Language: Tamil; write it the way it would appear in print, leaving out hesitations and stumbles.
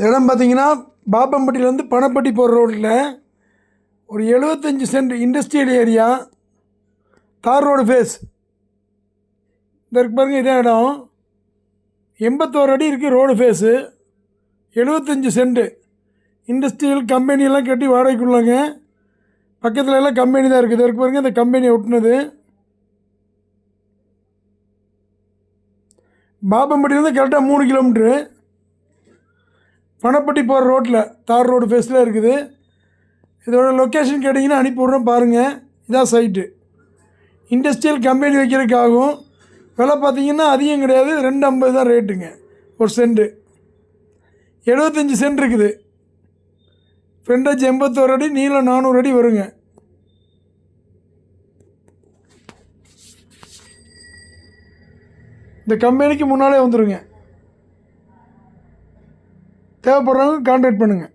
இடம் பார்த்திங்கன்னா பாப்பம்பட்டியிலேருந்து பணப்பட்டி போகிற ரோட்டில் ஒரு 75 சென்ட் இண்டஸ்ட்ரியல் ஏரியா, தார் ரோடு ஃபேஸ். இந்த இருக்கு பாருங்கள், இதே இடம் 81 அடி இருக்குது. Road face 75 cent. இண்டஸ்ட்ரியல் கம்பெனியெல்லாம் கட்டி வாடகைக்குள்ளாங்க. பக்கத்தில் எல்லாம் கம்பெனி தான் இருக்குது. இருக்கு பாருங்கள், இந்த கம்பெனியை ஒட்டினது. பாப்பம்பட்டியிலேருந்து கரெக்டாக 3 கிலோமீட்ரு. பணப்பட்டி போகிற ரோட்டில் தார் ரோடு ஃபேஸில் இருக்குது. இதோட லொக்கேஷன் கேட்டிங்கன்னா அனுப்பி விட்றோம் பாருங்கள். இதான் சைட்டு. Industrial company வைக்கிறதுக்காகும். விலை பார்த்திங்கன்னா அதிகம் கிடையாது, 250 தான் ரேட்டுங்க ஒரு சென்ட்டு. 75 சென்ட் இருக்குது. ஃப்ரண்டேஜ் 81 அடி, நீளம் 400 அடி வருங்க. இந்த கம்பெனிக்கு முன்னாலே வந்துடுங்க. தேவைப்படுறவங்க கான்டாக்ட் பண்ணுங்கள்.